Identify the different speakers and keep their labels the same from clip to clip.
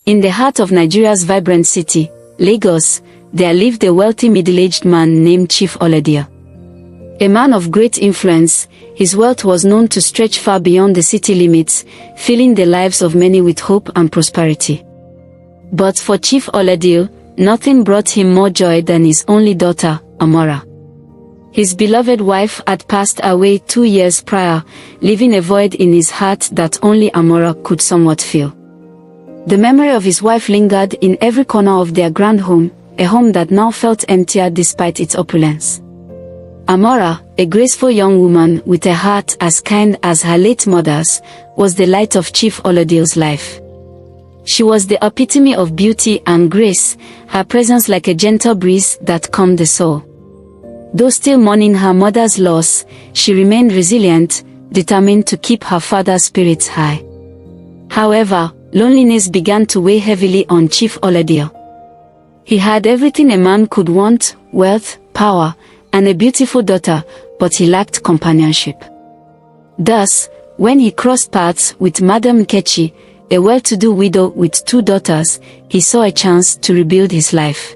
Speaker 1: In the heart of Nigeria's vibrant city, Lagos, there lived a wealthy middle-aged man named Chief Oladio. A man of great influence, his wealth was known to stretch far beyond the city limits, filling the lives of many with hope and prosperity. But for Chief Oladio, nothing brought him more joy than his only daughter, Amora. His beloved wife had passed away 2 years prior, leaving a void in his heart that only Amora could somewhat fill. The memory of his wife lingered in every corner of their grand home, a home that now felt emptier despite its opulence. Amora, a graceful young woman with a heart as kind as her late mother's, was the light of Chief Oladio's life. She was the epitome of beauty and grace, her presence like a gentle breeze that calmed the soul. Though still mourning her mother's loss, she remained resilient, determined to keep her father's spirits high. However, loneliness began to weigh heavily on Chief Oladio. He had everything a man could want: wealth, power, and a beautiful daughter, but he lacked companionship. Thus, when he crossed paths with Madam Nkechi, a well-to-do widow with 2 daughters, he saw a chance to rebuild his life.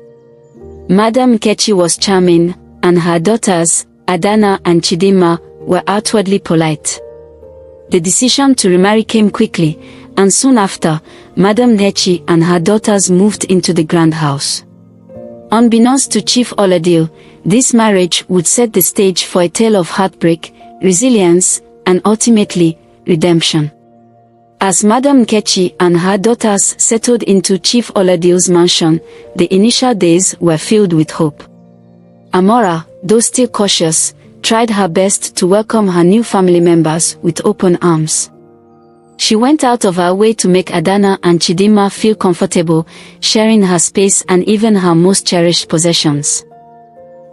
Speaker 1: Madam Nkechi was charming, and her daughters, Adana and Chidinma, were outwardly polite. The decision to remarry came quickly, and soon after, Madam Nkechi and her daughters moved into the grand house. Unbeknownst to Chief Oladio, this marriage would set the stage for a tale of heartbreak, resilience, and ultimately, redemption. As Madam Nkechi and her daughters settled into Chief Oladio's mansion, the initial days were filled with hope. Amora, though still cautious, tried her best to welcome her new family members with open arms. She went out of her way to make Adana and Chidinma feel comfortable, sharing her space and even her most cherished possessions.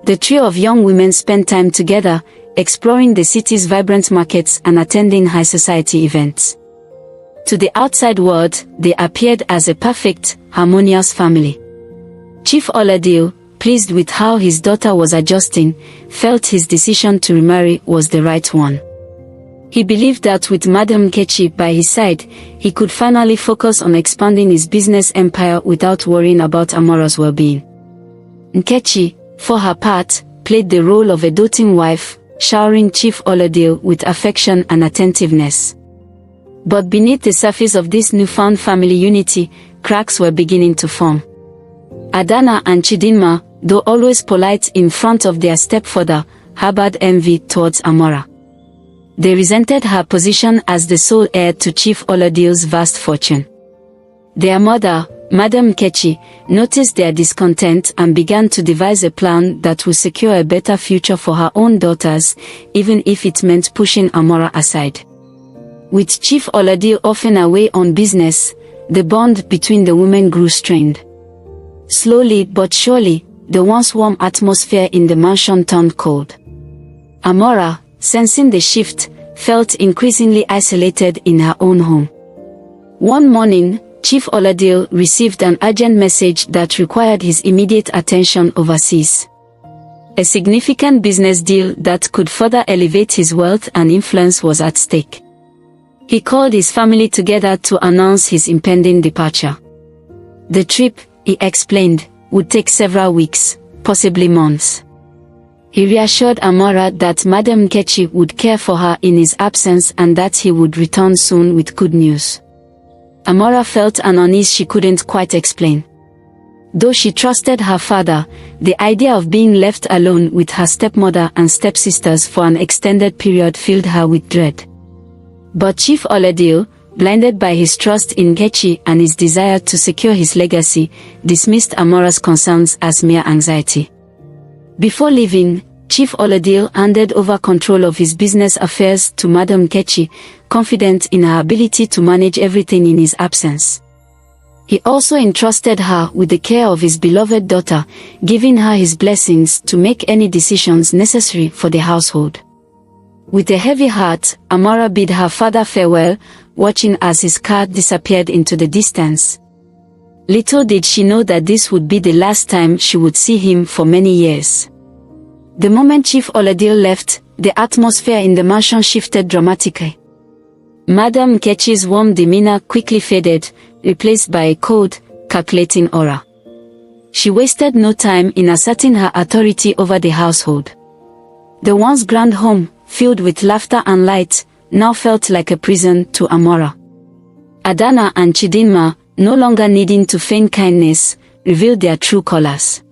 Speaker 1: The trio of young women spent time together, exploring the city's vibrant markets and attending high society events. To the outside world, they appeared as a perfect, harmonious family. Chief Oladio, pleased with how his daughter was adjusting, felt his decision to remarry was the right one. He believed that with Madam Nkechi by his side, he could finally focus on expanding his business empire without worrying about Amora's well-being. Nkechi, for her part, played the role of a doting wife, showering Chief Oladio with affection and attentiveness. But beneath the surface of this newfound family unity, cracks were beginning to form. Adana and Chidinma, though always polite in front of their stepfather, harbored envy towards Amora. They resented her position as the sole heir to Chief Oladio's vast fortune. Their mother, Madam Nkechi, noticed their discontent and began to devise a plan that would secure a better future for her own daughters, even if it meant pushing Amora aside. With Chief Oladio often away on business, the bond between the women grew strained. Slowly but surely, the once warm atmosphere in the mansion turned cold. Amora, sensing the shift, felt increasingly isolated in her own home. One morning, Chief Oladio received an urgent message that required his immediate attention overseas. A significant business deal that could further elevate his wealth and influence was at stake. He called his family together to announce his impending departure. The trip, he explained, would take several weeks, possibly months. He reassured Amora that Madam Nkechi would care for her in his absence and that he would return soon with good news. Amora felt an unease she couldn't quite explain. Though she trusted her father, the idea of being left alone with her stepmother and stepsisters for an extended period filled her with dread. But Chief Oladio, blinded by his trust in Nkechi and his desire to secure his legacy, dismissed Amora's concerns as mere anxiety. Before leaving, Chief Oladio handed over control of his business affairs to Madam Nkechi, confident in her ability to manage everything in his absence. He also entrusted her with the care of his beloved daughter, giving her his blessings to make any decisions necessary for the household. With a heavy heart, Amora bid her father farewell, watching as his car disappeared into the distance. Little did she know that this would be the last time she would see him for many years. The moment Chief Oladio left, the atmosphere in the mansion shifted dramatically. Madam Nkechi's warm demeanor quickly faded, replaced by a cold, calculating aura. She wasted no time in asserting her authority over the household. The once grand home, filled with laughter and light, now felt like a prison to Amora. Adana and Chidinma, no longer needing to feign kindness, revealed their true colors.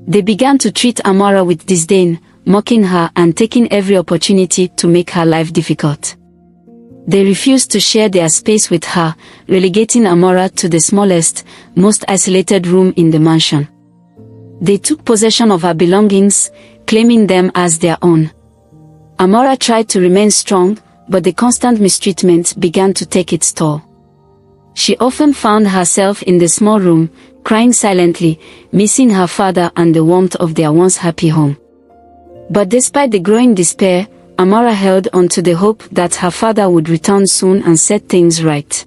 Speaker 1: They began to treat Amora with disdain, mocking her and taking every opportunity to make her life difficult. They refused to share their space with her, relegating Amora to the smallest, most isolated room in the mansion. They took possession of her belongings, claiming them as their own. Amora tried to remain strong, but the constant mistreatment began to take its toll. She often found herself in the small room, crying silently, missing her father and the warmth of their once happy home. But despite the growing despair, Amora held on to the hope that her father would return soon and set things right.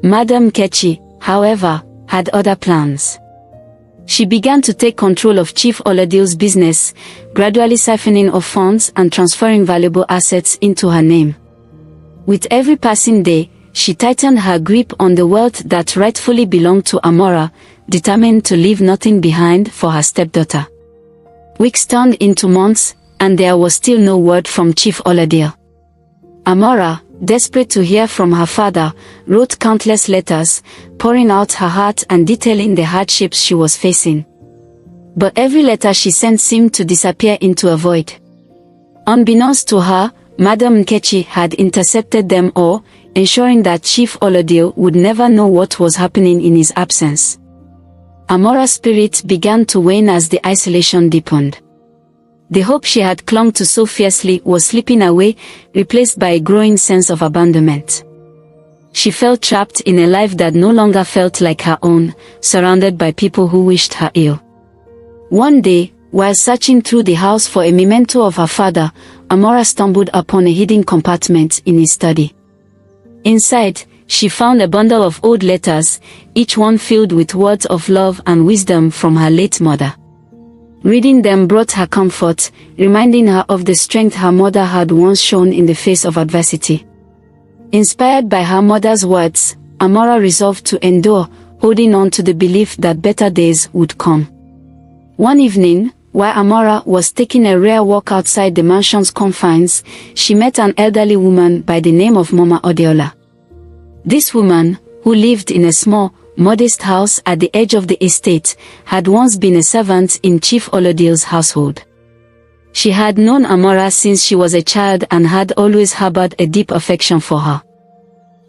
Speaker 1: Madam Kechi, however, had other plans. She began to take control of Chief Oladile's business, gradually siphoning off funds and transferring valuable assets into her name. With every passing day, she tightened her grip on the wealth that rightfully belonged to Amora, determined to leave nothing behind for her stepdaughter. Weeks turned into months, and there was still no word from Chief Oladile. Amora, desperate to hear from her father, wrote countless letters, pouring out her heart and detailing the hardships she was facing. But every letter she sent seemed to disappear into a void. Unbeknownst to her, Madam Nkechi had intercepted them all, ensuring that Chief Oladile would never know what was happening in his absence. Amora's spirit began to wane as the isolation deepened. The hope she had clung to so fiercely was slipping away, replaced by a growing sense of abandonment. She felt trapped in a life that no longer felt like her own, surrounded by people who wished her ill. One day, while searching through the house for a memento of her father, Amora stumbled upon a hidden compartment in his study. Inside, she found a bundle of old letters, each one filled with words of love and wisdom from her late mother. Reading them brought her comfort, reminding her of the strength her mother had once shown in the face of adversity. Inspired by her mother's words, Amora resolved to endure, holding on to the belief that better days would come. One evening, while Amora was taking a rare walk outside the mansion's confines, she met an elderly woman by the name of Mama Odiola. This woman, who lived in a small, modest house at the edge of the estate, had once been a servant in Chief Oladile's household. She had known Amora since she was a child and had always harbored a deep affection for her.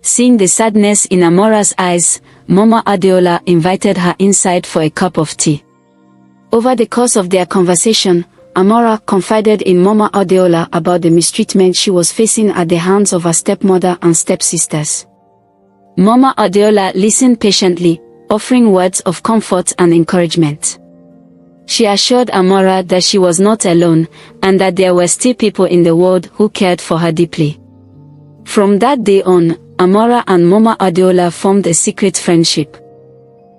Speaker 1: Seeing the sadness in Amora's eyes, Mama Adeola invited her inside for a cup of tea. Over the course of their conversation, Amora confided in Mama Adeola about the mistreatment she was facing at the hands of her stepmother and stepsisters. Mama Adeola listened patiently, offering words of comfort and encouragement. She assured Amora that she was not alone, and that there were still people in the world who cared for her deeply. From that day on, Amora and Mama Adeola formed a secret friendship.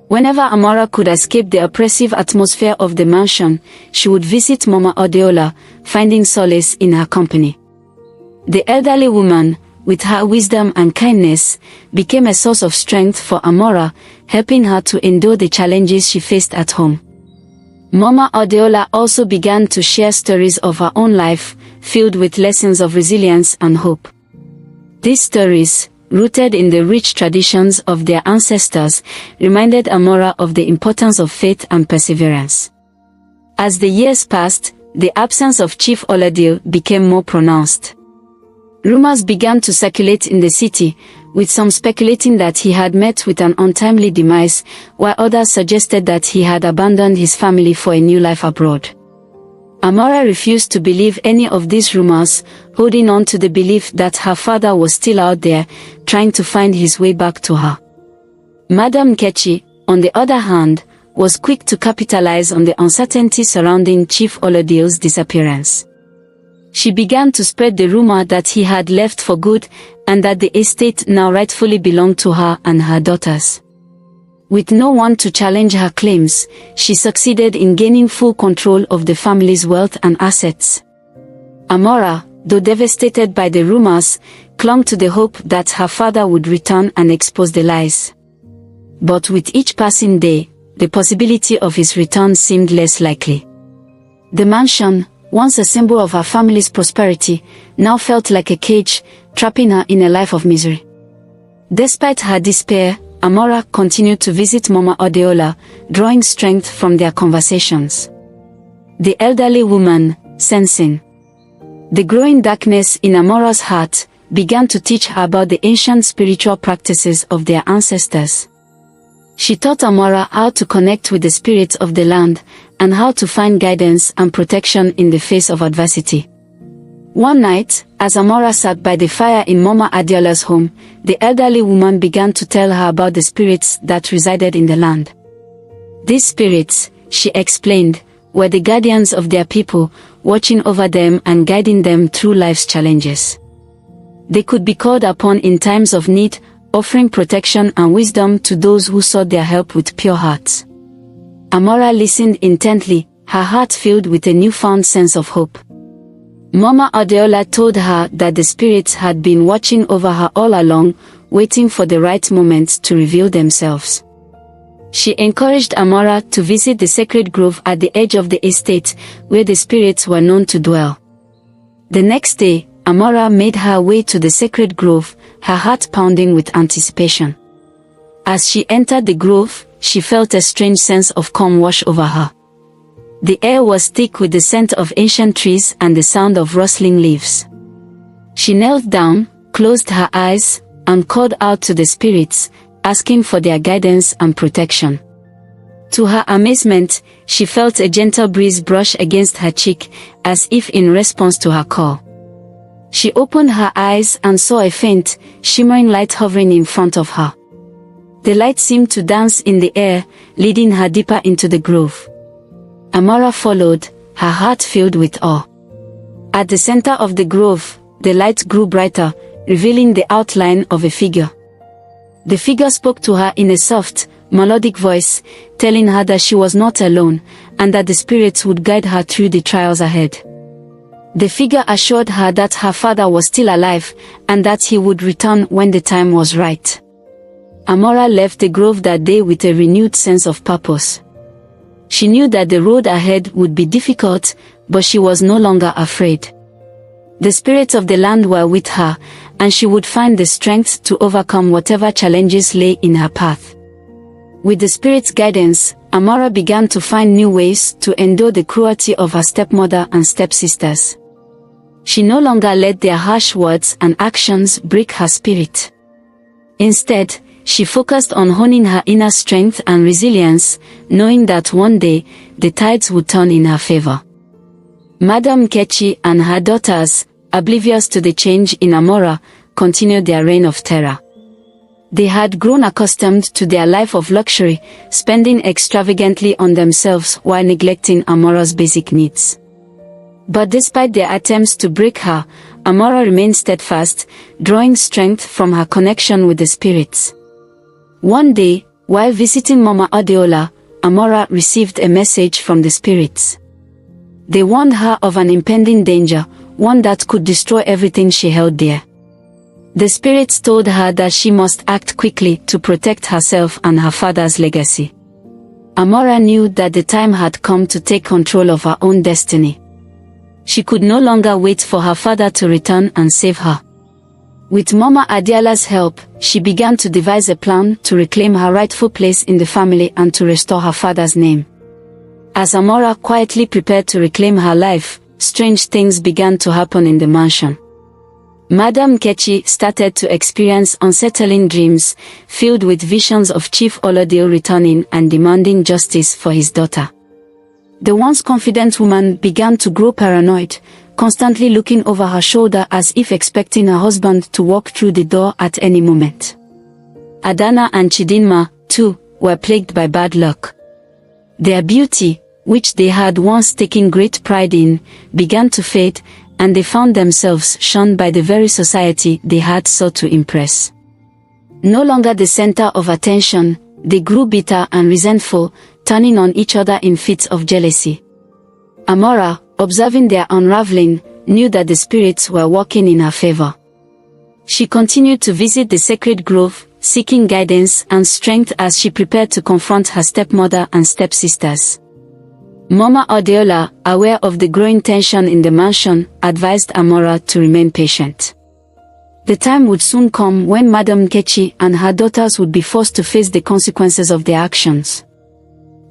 Speaker 1: Whenever Amora could escape the oppressive atmosphere of the mansion, she would visit Mama Adeola, finding solace in her company. The elderly woman, with her wisdom and kindness, became a source of strength for Amora, helping her to endure the challenges she faced at home. Mama Adeola also began to share stories of her own life, filled with lessons of resilience and hope. These stories, rooted in the rich traditions of their ancestors, reminded Amora of the importance of faith and perseverance. As the years passed, the absence of Chief Oladile became more pronounced. Rumors began to circulate in the city, with some speculating that he had met with an untimely demise, while others suggested that he had abandoned his family for a new life abroad. Amora refused to believe any of these rumors, holding on to the belief that her father was still out there, trying to find his way back to her. Madam Nkechi, on the other hand, was quick to capitalize on the uncertainty surrounding Chief Oladile's disappearance. She began to spread the rumor that he had left for good, and that the estate now rightfully belonged to her and her daughters. With no one to challenge her claims, she succeeded in gaining full control of the family's wealth and assets. Amora, though devastated by the rumors, clung to the hope that her father would return and expose the lies. but with each passing day, the possibility of his return seemed less likely. The mansion, once a symbol of her family's prosperity, now felt like a cage, trapping her in a life of misery. Despite her despair, Amora continued to visit Mama Adeola, drawing strength from their conversations. The elderly woman, sensing the growing darkness in Amora's heart, began to teach her about the ancient spiritual practices of their ancestors. She taught Amora how to connect with the spirits of the land, and how to find guidance and protection in the face of adversity. One night, as Amora sat by the fire in Mama Adeola's home, the elderly woman began to tell her about the spirits that resided in the land. These spirits, she explained, were the guardians of their people, watching over them and guiding them through life's challenges. They could be called upon in times of need, offering protection and wisdom to those who sought their help with pure hearts. Amora listened intently, her heart filled with a newfound sense of hope. Mama Adeola told her that the spirits had been watching over her all along, waiting for the right moment to reveal themselves. She encouraged Amora to visit the sacred grove at the edge of the estate, where the spirits were known to dwell. The next day, Amora made her way to the sacred grove, her heart pounding with anticipation. As she entered the grove, she felt a strange sense of calm wash over her. The air was thick with the scent of ancient trees and the sound of rustling leaves. She knelt down, closed her eyes, and called out to the spirits, asking for their guidance and protection. To her amazement, she felt a gentle breeze brush against her cheek, as if in response to her call. She opened her eyes and saw a faint, shimmering light hovering in front of her. The light seemed to dance in the air, leading her deeper into the grove. Amora followed, her heart filled with awe. At the center of the grove, the light grew brighter, revealing the outline of a figure. The figure spoke to her in a soft, melodic voice, telling her that she was not alone, and that the spirits would guide her through the trials ahead. The figure assured her that her father was still alive, and that he would return when the time was right. Amora left the grove that day with a renewed sense of purpose. She knew that the road ahead would be difficult, but she was no longer afraid. The spirits of the land were with her, and she would find the strength to overcome whatever challenges lay in her path. With the spirits' guidance, Amora began to find new ways to endure the cruelty of her stepmother and stepsisters. She no longer let their harsh words and actions break her spirit. Instead, she focused on honing her inner strength and resilience, knowing that one day, the tides would turn in her favor. Madam Nkechi and her daughters, oblivious to the change in Amora, continued their reign of terror. They had grown accustomed to their life of luxury, spending extravagantly on themselves while neglecting Amora's basic needs. But despite their attempts to break her, Amora remained steadfast, drawing strength from her connection with the spirits. One day, while visiting Mama Adeola, Amora received a message from the spirits. They warned her of an impending danger, one that could destroy everything she held dear. The spirits told her that she must act quickly to protect herself and her father's legacy. Amora knew that the time had come to take control of her own destiny. She could no longer wait for her father to return and save her. With Mama Adeola's help, she began to devise a plan to reclaim her rightful place in the family and to restore her father's name. As Amora quietly prepared to reclaim her life, strange things began to happen in the mansion. Madam Nkechi started to experience unsettling dreams, filled with visions of Chief Olodil returning and demanding justice for his daughter. The once confident woman began to grow paranoid, constantly looking over her shoulder as if expecting her husband to walk through the door at any moment. Adana and Chidinma, too, were plagued by bad luck. Their beauty, which they had once taken great pride in, began to fade, and they found themselves shunned by the very society they had sought to impress. No longer the center of attention, they grew bitter and resentful, turning on each other in fits of jealousy. Amora, observing their unraveling, knew that the spirits were working in her favor. She continued to visit the sacred grove, seeking guidance and strength as she prepared to confront her stepmother and stepsisters. Mama Adeola, aware of the growing tension in the mansion, advised Amora to remain patient. The time would soon come when Madam Nkechi and her daughters would be forced to face the consequences of their actions.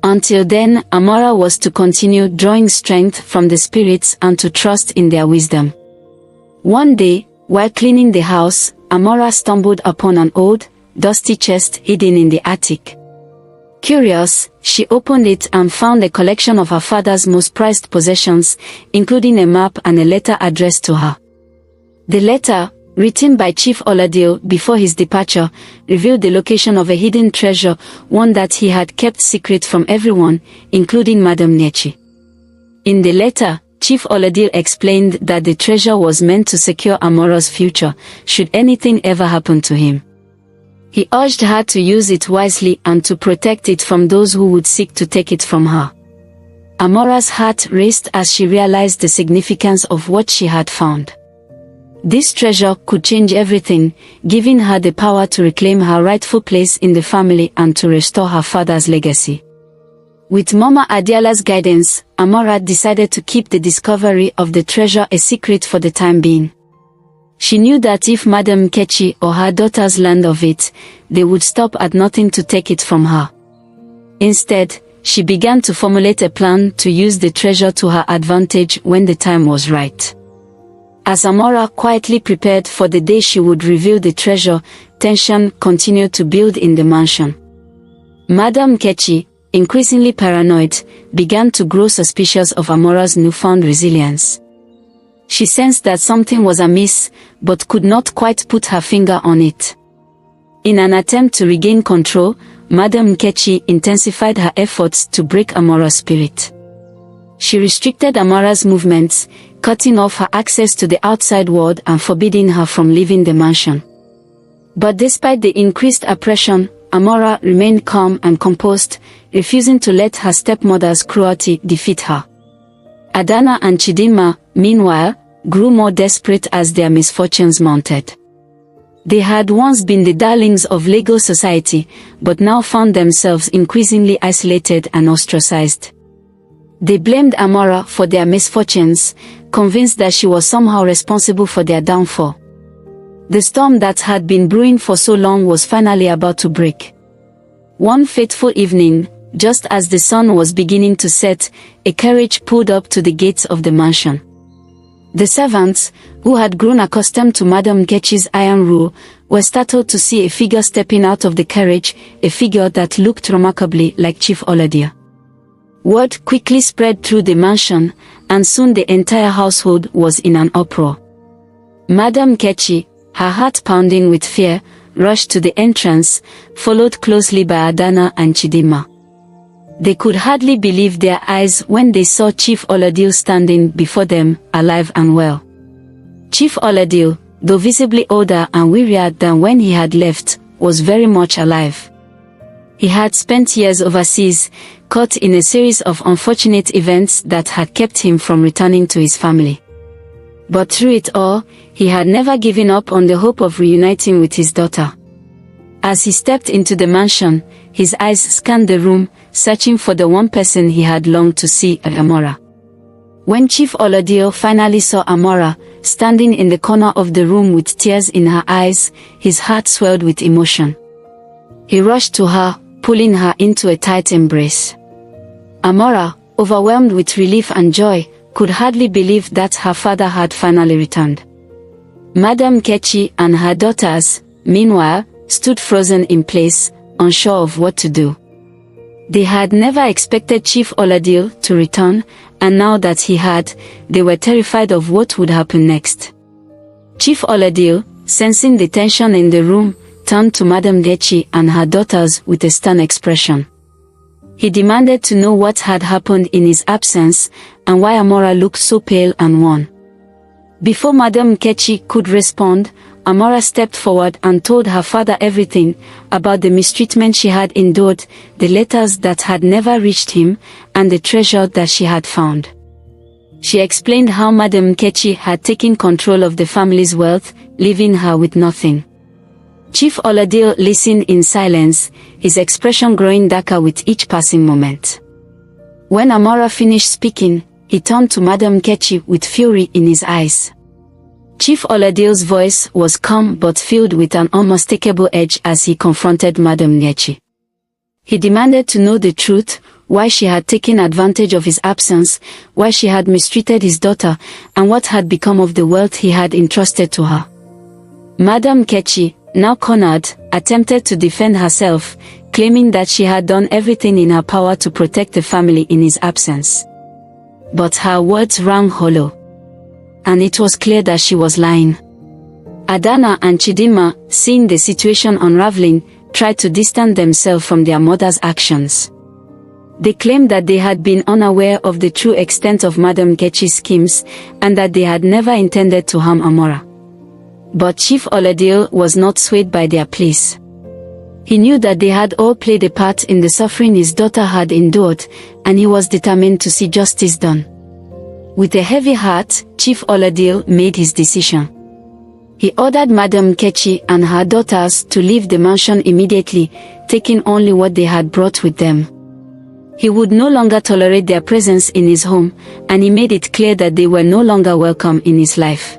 Speaker 1: Until then, Amora was to continue drawing strength from the spirits and to trust in their wisdom. One day, while cleaning the house, Amora stumbled upon an old, dusty chest hidden in the attic. Curious, she opened it and found a collection of her father's most prized possessions, including a map and a letter addressed to her. The letter, written by Chief Oladio before his departure, revealed the location of a hidden treasure, one that he had kept secret from everyone, including Madam Nkechi. In the letter, Chief Oladio explained that the treasure was meant to secure Amora's future, should anything ever happen to him. He urged her to use it wisely and to protect it from those who would seek to take it from her. Amora's heart raced as she realized the significance of what she had found. This treasure could change everything, giving her the power to reclaim her rightful place in the family and to restore her father's legacy. With Mama Adeola's guidance, Amora decided to keep the discovery of the treasure a secret for the time being. She knew that if Madam Nkechi or her daughters learned of it, they would stop at nothing to take it from her. Instead, she began to formulate a plan to use the treasure to her advantage when the time was right. As Amora quietly prepared for the day she would reveal the treasure, tension continued to build in the mansion. Madam Nkechi, increasingly paranoid, began to grow suspicious of Amora's newfound resilience. She sensed that something was amiss, but could not quite put her finger on it. In an attempt to regain control, Madam Nkechi intensified her efforts to break Amora's spirit. She restricted Amora's movements, cutting off her access to the outside world and forbidding her from leaving the mansion. But despite the increased oppression, Amora remained calm and composed, refusing to let her stepmother's cruelty defeat her. Adana and Chidinma, meanwhile, grew more desperate as their misfortunes mounted. They had once been the darlings of Lagos society, but now found themselves increasingly isolated and ostracized. They blamed Amora for their misfortunes, convinced that she was somehow responsible for their downfall. The storm that had been brewing for so long was finally about to break. One fateful evening, just as the sun was beginning to set, a carriage pulled up to the gates of the mansion. The servants, who had grown accustomed to Madam Nkechi's iron rule, were startled to see a figure stepping out of the carriage, a figure that looked remarkably like Chief Oladia. Word quickly spread through the mansion, and soon the entire household was in an uproar. Madam Nkechi, her heart pounding with fear, rushed to the entrance, followed closely by Adana and Chidinma. They could hardly believe their eyes when they saw Chief Oladio standing before them, alive and well. Chief Oladio, though visibly older and wearier than when he had left, was very much alive. He had spent years overseas, caught in a series of unfortunate events that had kept him from returning to his family. But through it all, he had never given up on the hope of reuniting with his daughter. As he stepped into the mansion, his eyes scanned the room, searching for the one person he had longed to see, Amora. When Chief Oladio finally saw Amora, standing in the corner of the room with tears in her eyes, his heart swelled with emotion. He rushed to her, pulling her into a tight embrace. Amora, overwhelmed with relief and joy, could hardly believe that her father had finally returned. Madam Nkechi and her daughters, meanwhile, stood frozen in place, unsure of what to do. They had never expected Chief Oladio to return, and now that he had, they were terrified of what would happen next. Chief Oladio, sensing the tension in the room, turned to Madam Nkechi and her daughters with a stern expression. He demanded to know what had happened in his absence, and why Amora looked so pale and worn. Before Madam Nkechi could respond, Amora stepped forward and told her father everything, about the mistreatment she had endured, the letters that had never reached him, and the treasure that she had found. She explained how Madam Nkechi had taken control of the family's wealth, leaving her with nothing. Chief Oladil listened in silence, his expression growing darker with each passing moment. When Amora finished speaking, he turned to Madam Kechi with fury in his eyes. Chief Oladil's voice was calm but filled with an unmistakable edge as he confronted Madam Kechi. He demanded to know the truth, why she had taken advantage of his absence, why she had mistreated his daughter, and what had become of the wealth he had entrusted to her. Madam Kechi, now cornered, attempted to defend herself, claiming that she had done everything in her power to protect the family in his absence. But her words rang hollow. And it was clear that she was lying. Adana and Chidinma, seeing the situation unraveling, tried to distance themselves from their mother's actions. They claimed that they had been unaware of the true extent of Madam Kechi's schemes, and that they had never intended to harm Amora. But Chief Oladil was not swayed by their pleas. He knew that they had all played a part in the suffering his daughter had endured, and he was determined to see justice done. With a heavy heart, Chief Oladil made his decision. He ordered Madam Kechi and her daughters to leave the mansion immediately, taking only what they had brought with them. He would no longer tolerate their presence in his home, and he made it clear that they were no longer welcome in his life.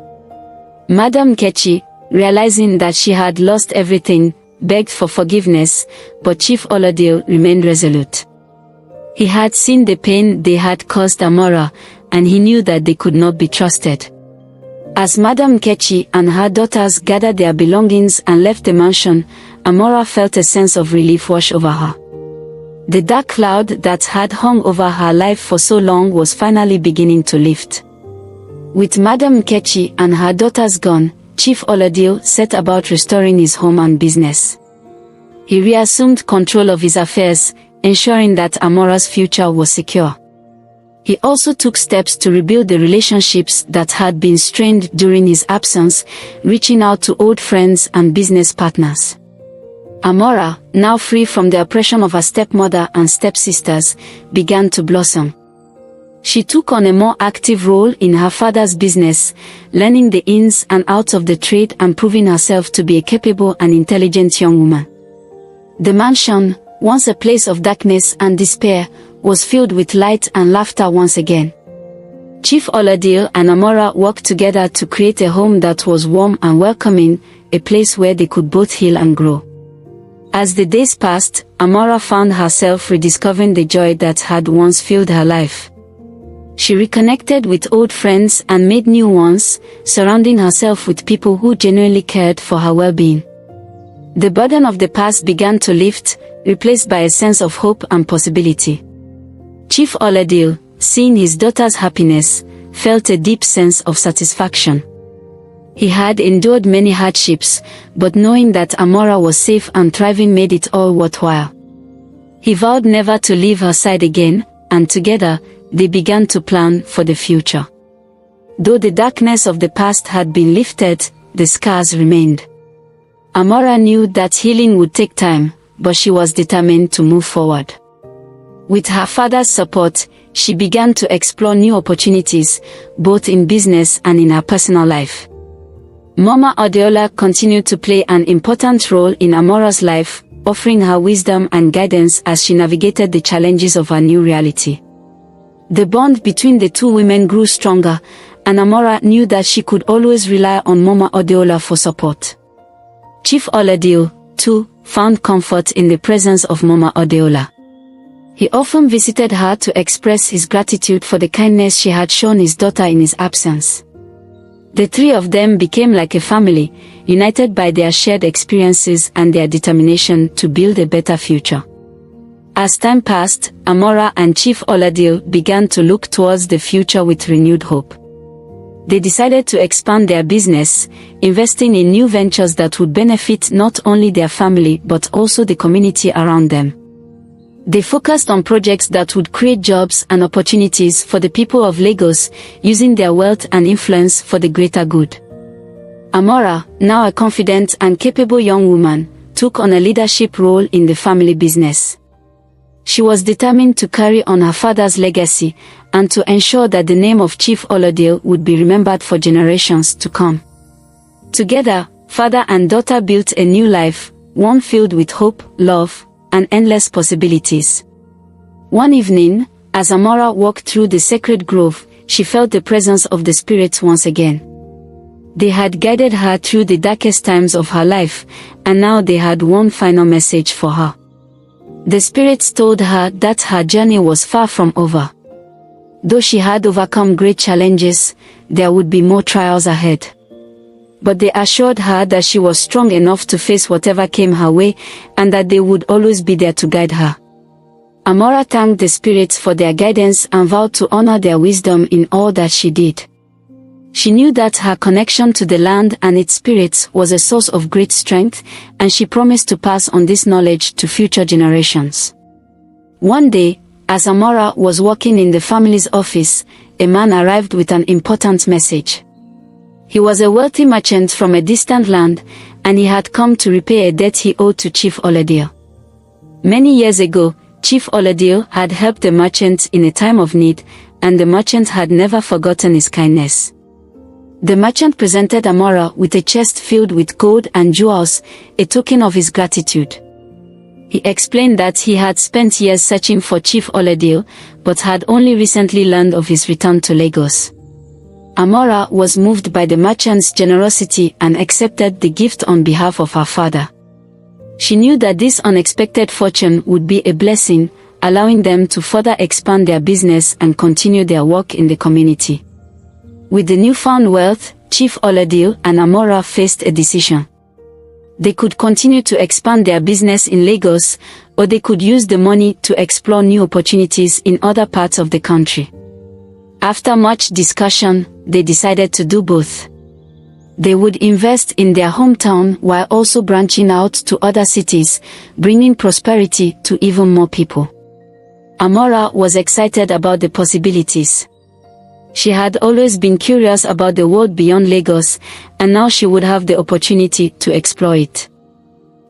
Speaker 1: Madam Kechi, realizing that she had lost everything, begged for forgiveness, but Chief Oladil remained resolute. He had seen the pain they had caused Amora, and he knew that they could not be trusted. As Madam Kechi and her daughters gathered their belongings and left the mansion, Amora felt a sense of relief wash over her. The dark cloud that had hung over her life for so long was finally beginning to lift. With Madam Kechi and her daughters gone, Chief Oladil set about restoring his home and business. He reassumed control of his affairs, ensuring that Amora's future was secure. He also took steps to rebuild the relationships that had been strained during his absence, reaching out to old friends and business partners. Amora, now free from the oppression of her stepmother and stepsisters, began to blossom. She took on a more active role in her father's business, learning the ins and outs of the trade and proving herself to be a capable and intelligent young woman. The mansion, once a place of darkness and despair, was filled with light and laughter once again. Chief Oladil and Amora worked together to create a home that was warm and welcoming, a place where they could both heal and grow. As the days passed, Amora found herself rediscovering the joy that had once filled her life. She reconnected with old friends and made new ones, surrounding herself with people who genuinely cared for her well-being. The burden of the past began to lift, replaced by a sense of hope and possibility. Chief Oladil, seeing his daughter's happiness, felt a deep sense of satisfaction. He had endured many hardships, but knowing that Amora was safe and thriving made it all worthwhile. He vowed never to leave her side again, and together, they began to plan for the future. Though the darkness of the past had been lifted, the scars remained. Amora knew that healing would take time, but she was determined to move forward. With her father's support, she began to explore new opportunities, both in business and in her personal life. Mama Adeola continued to play an important role in Amora's life, offering her wisdom and guidance as she navigated the challenges of her new reality. The bond between the two women grew stronger, and Amora knew that she could always rely on Mama Adeola for support. Chief Oladil, too, found comfort in the presence of Mama Adeola. He often visited her to express his gratitude for the kindness she had shown his daughter in his absence. The three of them became like a family, united by their shared experiences and their determination to build a better future. As time passed, Amora and Chief Oladil began to look towards the future with renewed hope. They decided to expand their business, investing in new ventures that would benefit not only their family but also the community around them. They focused on projects that would create jobs and opportunities for the people of Lagos, using their wealth and influence for the greater good. Amora, now a confident and capable young woman, took on a leadership role in the family business. She was determined to carry on her father's legacy, and to ensure that the name of Chief Oladil would be remembered for generations to come. Together, Father and daughter built a new life, one filled with hope, love, and endless possibilities. One evening, as Amora walked through the sacred grove, she felt the presence of the spirits once again. They had guided her through the darkest times of her life, and now they had one final message for her. The spirits told her that her journey was far from over. Though she had overcome great challenges, there would be more trials ahead. But they assured her that she was strong enough to face whatever came her way, and that they would always be there to guide her. Amora thanked the spirits for their guidance and vowed to honor their wisdom in all that she did. She knew that her connection to the land and its spirits was a source of great strength, and she promised to pass on this knowledge to future generations. One day, as Amora was working in the family's office, a man arrived with an important message. He was a wealthy merchant from a distant land, and he had come to repay a debt he owed to Chief Oladio. Many years ago, Chief Oladio had helped the merchant in a time of need, and the merchant had never forgotten his kindness. The merchant presented Amora with a chest filled with gold and jewels, a token of his gratitude. He explained that he had spent years searching for Chief Oladio, but had only recently learned of his return to Lagos. Amora was moved by the merchant's generosity and accepted the gift on behalf of her father. She knew that this unexpected fortune would be a blessing, allowing them to further expand their business and continue their work in the community. With the newfound wealth, Chief Oladio and Amora faced a decision. They could continue to expand their business in Lagos, or they could use the money to explore new opportunities in other parts of the country. After much discussion, they decided to do both. They would invest in their hometown while also branching out to other cities, bringing prosperity to even more people. Amora was excited about the possibilities. She had always been curious about the world beyond Lagos, and now she would have the opportunity to explore it.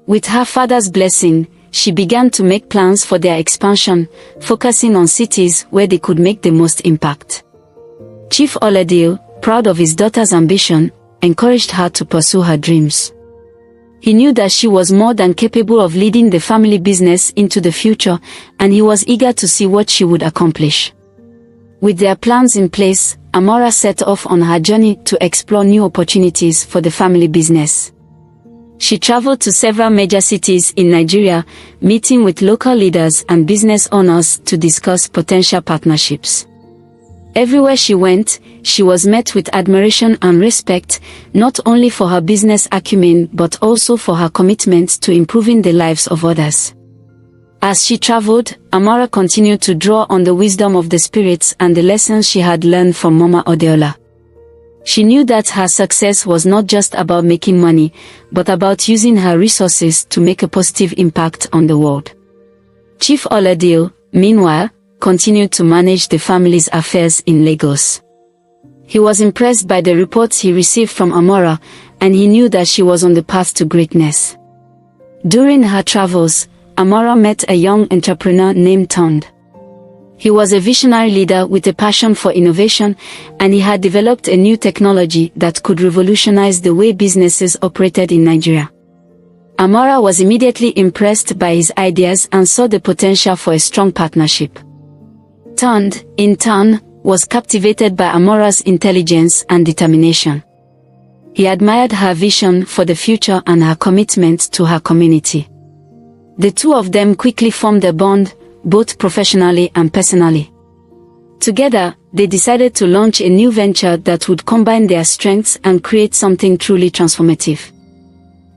Speaker 1: With her father's blessing, she began to make plans for their expansion, focusing on cities where they could make the most impact. Chief Oladio, proud of his daughter's ambition, encouraged her to pursue her dreams. He knew that she was more than capable of leading the family business into the future, and he was eager to see what she would accomplish. With their plans in place, Amora set off on her journey to explore new opportunities for the family business. She traveled to several major cities in Nigeria, meeting with local leaders and business owners to discuss potential partnerships. Everywhere she went, she was met with admiration and respect, not only for her business acumen but also for her commitment to improving the lives of others. As she traveled, Amora continued to draw on the wisdom of the spirits and the lessons she had learned from Mama Odeola. She knew that her success was not just about making money, but about using her resources to make a positive impact on the world. Chief Oladio, meanwhile, continued to manage the family's affairs in Lagos. He was impressed by the reports he received from Amora, and he knew that she was on the path to greatness. During her travels, Amora met a young entrepreneur named Tond. He was a visionary leader with a passion for innovation, and he had developed a new technology that could revolutionize the way businesses operated in Nigeria. Amora was immediately impressed by his ideas and saw the potential for a strong partnership. Tond, in turn, was captivated by Amora's intelligence and determination. He admired her vision for the future and her commitment to her community. The two of them quickly formed a bond, both professionally and personally. Together, they decided to launch a new venture that would combine their strengths and create something truly transformative.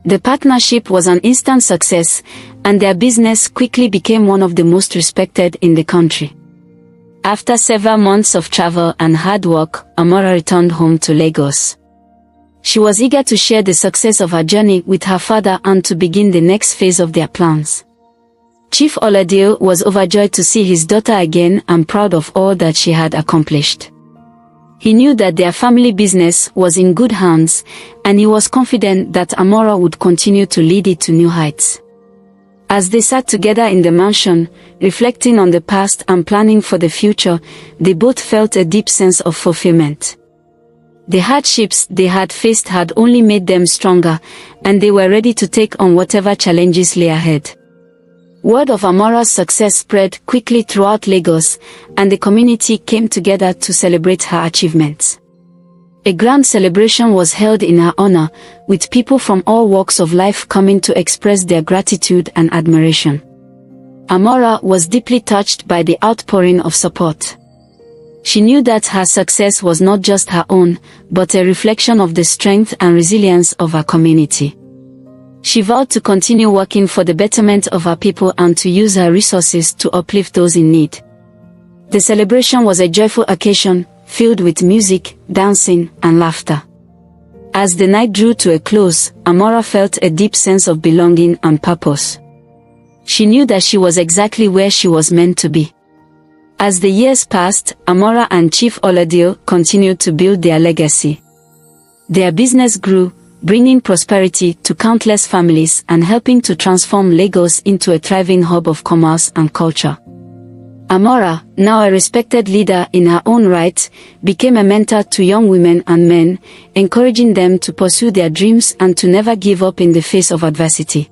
Speaker 1: The partnership was an instant success, and their business quickly became one of the most respected in the country. After several months of travel and hard work, Amora returned home to Lagos. She was eager to share the success of her journey with her father and to begin the next phase of their plans. Chief Oladio was overjoyed to see his daughter again and proud of all that she had accomplished. He knew that their family business was in good hands, and he was confident that Amora would continue to lead it to new heights. As they sat together in the mansion, reflecting on the past and planning for the future, they both felt a deep sense of fulfillment. The hardships they had faced had only made them stronger, and they were ready to take on whatever challenges lay ahead. Word of Amora's success spread quickly throughout Lagos, and the community came together to celebrate her achievements. A grand celebration was held in her honor, with people from all walks of life coming to express their gratitude and admiration. Amora was deeply touched by the outpouring of support. She knew that her success was not just her own, but a reflection of the strength and resilience of her community. She vowed to continue working for the betterment of her people and to use her resources to uplift those in need. The celebration was a joyful occasion, filled with music, dancing, and laughter. As the night drew to a close, Amora felt a deep sense of belonging and purpose. She knew that she was exactly where she was meant to be. As the years passed, Amora and Chief Oladio continued to build their legacy. Their business grew, bringing prosperity to countless families and helping to transform Lagos into a thriving hub of commerce and culture. Amora, now a respected leader in her own right, became a mentor to young women and men, encouraging them to pursue their dreams and to never give up in the face of adversity.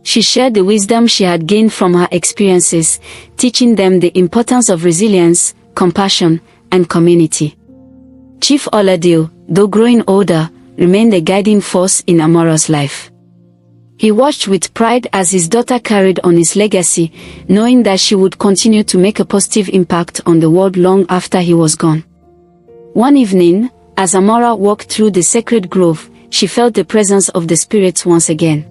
Speaker 1: She shared the wisdom she had gained from her experiences, teaching them the importance of resilience, compassion, and community. Chief Oladio, though growing older, remained a guiding force in Amora's life. He watched with pride as his daughter carried on his legacy, knowing that she would continue to make a positive impact on the world long after he was gone. One evening, as Amora walked through the sacred grove, she felt the presence of the spirits once again.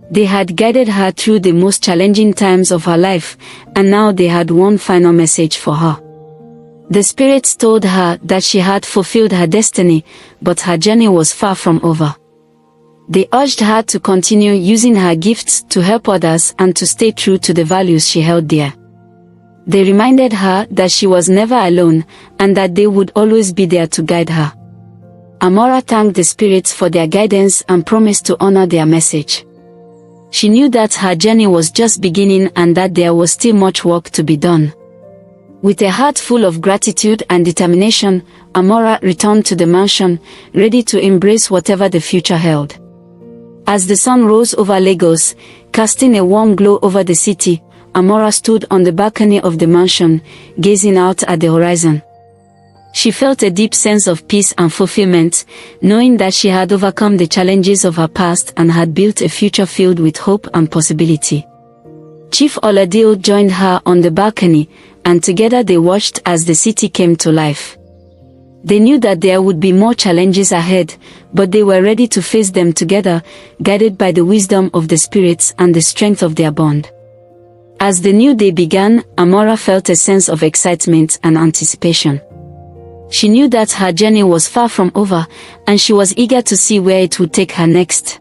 Speaker 1: They had guided her through the most challenging times of her life, and now they had one final message for her. The spirits told her that she had fulfilled her destiny, but her journey was far from over. They urged her to continue using her gifts to help others and to stay true to the values she held dear. They reminded her that she was never alone, and that they would always be there to guide her. Amora thanked the spirits for their guidance and promised to honor their message. She knew that her journey was just beginning and that there was still much work to be done. With a heart full of gratitude and determination, Amora returned to the mansion, ready to embrace whatever the future held. As the sun rose over Lagos, casting a warm glow over the city, Amora stood on the balcony of the mansion, gazing out at the horizon. She felt a deep sense of peace and fulfillment, knowing that she had overcome the challenges of her past and had built a future filled with hope and possibility. Chief Oladio joined her on the balcony, and together they watched as the city came to life. They knew that there would be more challenges ahead, but they were ready to face them together, guided by the wisdom of the spirits and the strength of their bond. As the new day began, Amora felt a sense of excitement and anticipation. She knew that her journey was far from over, and she was eager to see where it would take her next.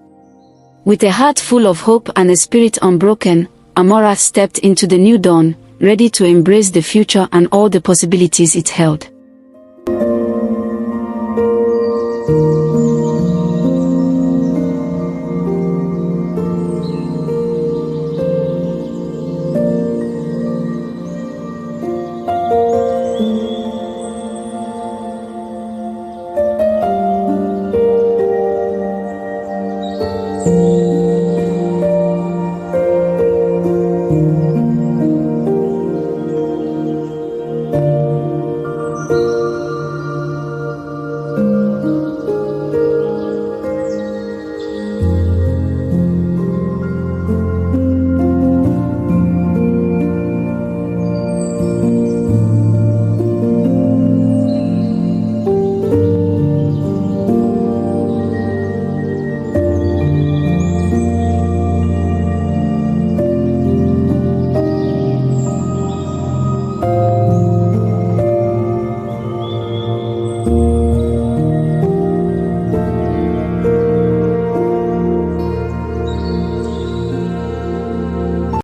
Speaker 1: With a heart full of hope and a spirit unbroken, Amora stepped into the new dawn, ready to embrace the future and all the possibilities it held.